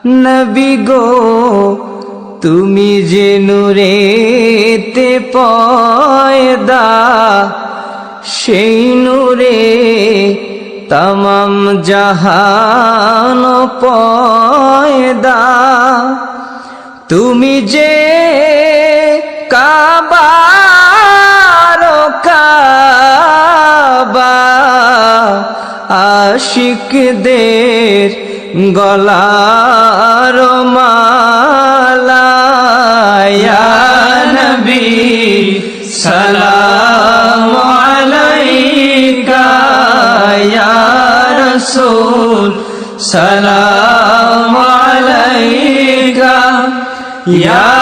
নবী গো তুমি যে নূরেতে পয়দা, সেই নূরে তমাম জাহান পয়দা। তুমি যে কাবার কাবা, আশিকদের গলার মালা। ইয়া নবী সালাম আলাইকা, ইয়া রাসূল সালাম আলাইকা, ইয়া